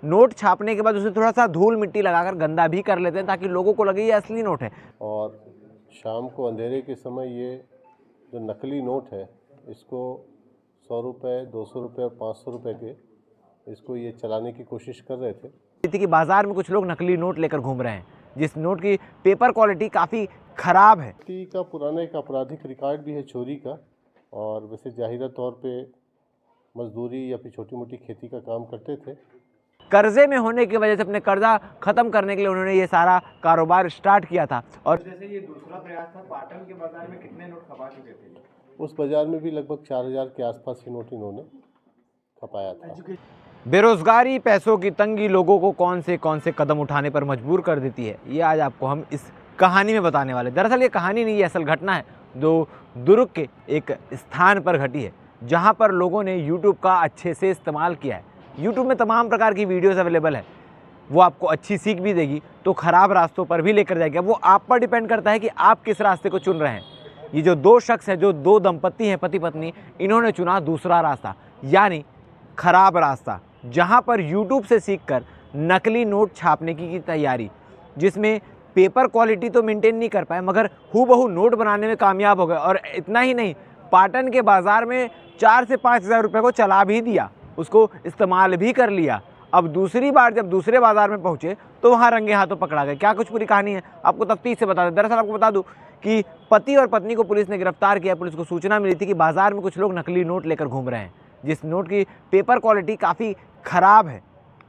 Note छापने के बाद उसे थोड़ा सा धूल मिट्टी लगाकर गंदा भी कर लेते हैं ताकि लोगों को लगे ये असली नोट है। और शाम को अंधेरे के समय ये जो नकली नोट है इसको 100 रुपये, 200 रुपये और 500 रुपये के इसको ये चलाने की कोशिश कर रहे थे कि बाजार में कुछ लोग नकली नोट लेकर घूम रहे हैं जिस नोट की पेपर क्वालिटी काफ़ी खराब है। व्यक्ति का पुराना एक आपराधिक रिकॉर्ड भी है चोरी का, और वैसे जाहिरा तौर पे मजदूरी या फिर छोटी मोटी खेती का काम करते थे। कर्जे में होने की वजह से अपने कर्जा खत्म करने के लिए उन्होंने ये सारा कारोबार स्टार्ट किया था। और जैसे ये दूसरा प्रयास था, पाटन के बाजार में कितने नोट खपा चुके थे? उस बाजार में भी लगभग 4000 के आसपास ही नोट इन्होंने खपाया था। बेरोजगारी, पैसों की तंगी लोगों को कौन से कदम उठाने पर मजबूर कर देती है, ये आज आपको हम इस कहानी में बताने वाले। दरअसल ये कहानी नहीं, ये असल घटना है जो दुर्ग के एक स्थान पर घटी है जहां पर लोगों ने YouTube का अच्छे से इस्तेमाल किया है। YouTube में तमाम प्रकार की वीडियोस अवेलेबल है, वो आपको अच्छी सीख भी देगी तो ख़राब रास्तों पर भी लेकर जाएगी। अब वो आप पर डिपेंड करता है कि आप किस रास्ते को चुन रहे हैं। ये जो दो शख्स हैं, जो दो दंपत्ति हैं, पति पत्नी, इन्होंने चुना दूसरा रास्ता, यानी खराब रास्ता, जहां पर YouTube से सीखकर नकली नोट छापने की तैयारी, जिसमें पेपर क्वालिटी तो मेंटेन नहीं कर पाए मगर हूबहू नोट बनाने में कामयाब हो गए। और इतना ही नहीं, पाटन के बाज़ार में 4 से 5 हज़ार रुपये को चला भी दिया, उसको इस्तेमाल भी कर लिया। अब दूसरी बार जब दूसरे बाज़ार में पहुँचे तो वहाँ रंगे हाथों पकड़ा गए। क्या कुछ पूरी कहानी है आपको तफ्तीश से बता दें। दरअसल आपको बता दूं कि पति और पत्नी को पुलिस ने गिरफ्तार किया। पुलिस को सूचना मिली थी कि बाज़ार में कुछ लोग नकली नोट लेकर घूम रहे हैं जिस नोट की पेपर क्वालिटी काफ़ी ख़राब है,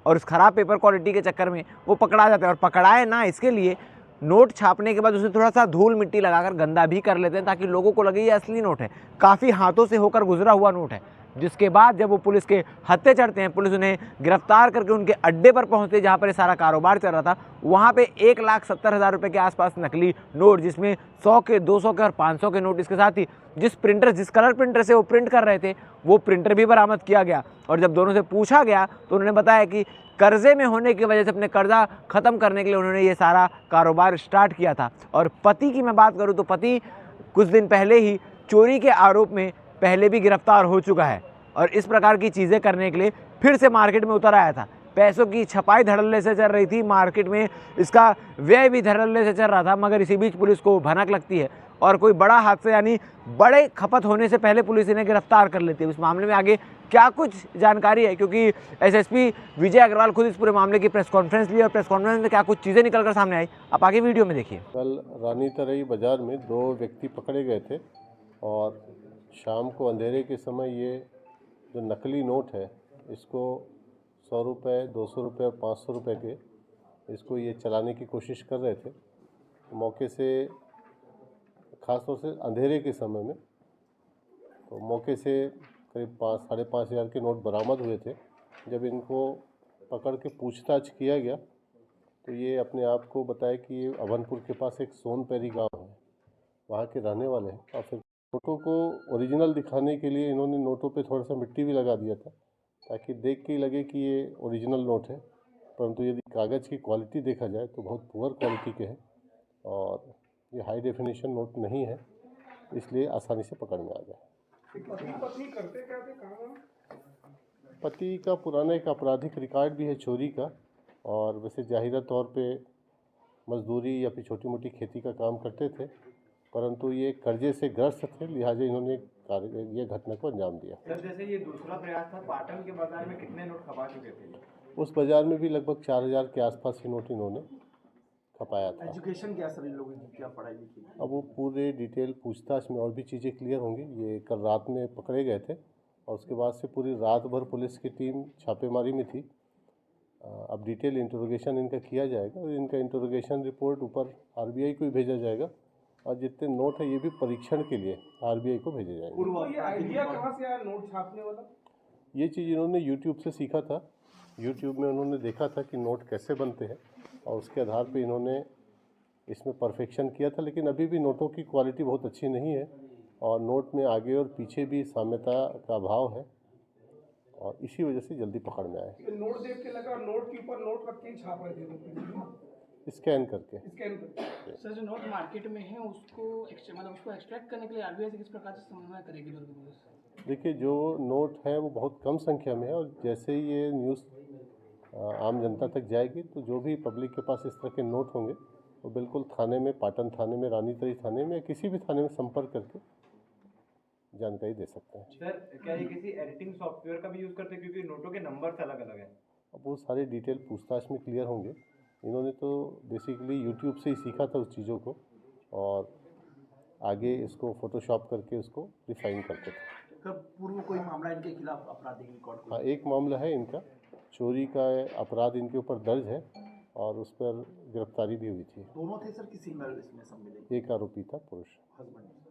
और उस ख़राब पेपर क्वालिटी के चक्कर में वो पकड़ा जाता है। और पकड़ाए ना इसके लिए नोट छापने के बाद उसे थोड़ा सा धूल मिट्टी लगाकर गंदा भी कर लेते हैं ताकि लोगों को लगे ये असली नोट है। काफ़ी हाथों से होकर गुजरा हुआ नोट है, जिसके बाद जब वो पुलिस के हत्थे चढ़ते हैं, पुलिस उन्हें गिरफ्तार करके उनके अड्डे पर पहुंचते जहां पर ये सारा कारोबार चल रहा था, वहां पे 1,70,000 रुपये के आसपास नकली नोट, जिसमें 100 के, 200 के और 500 के नोट, इसके साथ ही जिस कलर प्रिंटर से वो प्रिंट कर रहे थे वो प्रिंटर भी बरामद किया गया। और जब दोनों से पूछा गया तो उन्होंने बताया कि कर्जे में होने की वजह से अपने कर्जा ख़त्म करने के लिए उन्होंने ये सारा कारोबार स्टार्ट किया था। और पति की मैं बात करूँ तो पति कुछ दिन पहले ही चोरी के आरोप में पहले भी गिरफ्तार हो चुका है और इस प्रकार की चीज़ें करने के लिए फिर से मार्केट में उतर आया था। पैसों की छपाई धड़ल्ले से चल रही थी, मार्केट में इसका व्यय भी धड़ल्ले से चल रहा था, मगर इसी बीच पुलिस को भनक लगती है और कोई बड़ा हादसा यानी बड़े खपत होने से पहले पुलिस इन्हें गिरफ्तार कर लेती है। इस मामले में आगे क्या कुछ जानकारी है, क्योंकि एसएसपी विजय अग्रवाल खुद इस पूरे मामले की प्रेस कॉन्फ्रेंस ली और प्रेस कॉन्फ्रेंस में क्या कुछ चीज़ें निकलकर सामने आई, आप आगे वीडियो में देखिए। कल रानी तरई बाजार में 2 व्यक्ति पकड़े गए थे और शाम को अंधेरे के समय ये जो नकली नोट है इसको 100 रुपये, 200 रुपये और 500 रुपये के इसको ये चलाने की कोशिश कर रहे थे। मौके से ख़ासतौर से अंधेरे के समय में तो मौके से करीब 5-5.5 हज़ार के नोट बरामद हुए थे। जब इनको पकड़ के पूछताछ किया गया तो ये अपने आप को बताया कि ये अभनपुर के पास एक सोनपैरी गांव है, वहाँ के रहने वाले हैं। और फिर नोटों को ओरिजिनल दिखाने के लिए इन्होंने नोटों पे थोड़ा सा मिट्टी भी लगा दिया था ताकि देख के ही लगे कि ये ओरिजिनल नोट है, परंतु यदि कागज़ की क्वालिटी देखा जाए तो बहुत पुअर क्वालिटी के हैं और ये हाई डेफिनेशन नोट नहीं है, इसलिए आसानी से पकड़ में आ गया। पत्नी करते क्या थे काम? पति का पुराना एक आपराधिक रिकॉर्ड भी है चोरी का, और वैसे जाहिरा तौर पे मजदूरी या फिर छोटी मोटी खेती का काम करते थे, परंतु ये कर्जे से ग्रस्त थे, लिहाजा इन्होंने ये घटना को अंजाम दिया। सर, जैसे ये दूसरा प्रयास था, पाटन के बाजार में कितने नोट खपा चुके थे? उस बाजार में भी लगभग 4000 के आसपास ही नोट इन्होंने खपाया था। एजुकेशन क्या सर इन लोगों की, क्या पढ़ाई लिखी? अब वो पूरे डिटेल पूछताछ में और भी चीज़ें क्लियर होंगी। ये कल रात में पकड़े गए थे और उसके बाद से पूरी रात भर पुलिस की टीम छापेमारी में थी। अब डिटेल इंटरोगेशन इनका किया जाएगा और इनका इंटरोगेशन रिपोर्ट ऊपर आरबीआई को ही भेजा जाएगा और जितने नोट है ये भी परीक्षण के लिए आरबीआई को भेजे जाएंगे। ये आइडिया कहाँ से आया नोट छापने वाला? ये चीज़ इन्होंने यूट्यूब से सीखा था। यूट्यूब में उन्होंने देखा था कि नोट कैसे बनते हैं और उसके आधार पे इन्होंने इसमें परफेक्शन किया था। लेकिन अभी भी नोटों की क्वालिटी बहुत अच्छी नहीं है और नोट में आगे और पीछे भी साम्यता का अभाव है और इसी वजह से जल्दी पकड़ में आए। नोट देख के लगा नोट के ऊपर नोट रख के छाप रहे थे, स्कैन करके। सर, जो नोट मार्केट में है उसको एक्सट्रैक्ट करने के लिए आरबीआई से किस प्रकार से समन्वय करेगी दुर्ग पुलिस? देखिए, जो नोट है वो बहुत कम संख्या में है और जैसे ही ये न्यूज़ आम जनता तक जाएगी, तो जो भी पब्लिक के पास इस तरह के नोट होंगे वो बिल्कुल थाने में, पाटन थाने में, रानीतरी थाने में या किसी भी थाने में संपर्क करके जानकारी दे सकते हैं। सर क्या ये किसी एडिटिंग सॉफ्टवेयर का भी यूज़ करते हैं, क्योंकि नोटों के नंबर्स अलग अलग हैं? अब वो सारे डिटेल पूछताछ में क्लियर होंगे। इन्होंने तो बेसिकली यूट्यूब से ही सीखा था उस चीज़ों को और आगे इसको फोटोशॉप करके उसको रिफाइन करते थे। कब पूर्व कोई मामला इनके खिलाफ आपराधिक रिकॉर्ड? हाँ, एक मामला है इनका, चोरी का अपराध इनके ऊपर दर्ज है और उस पर गिरफ्तारी भी हुई थी। दोनों थे सर कि सिंगल इसमें सम्मिलित? एक आरोपी था पुरुष। हस्बैंड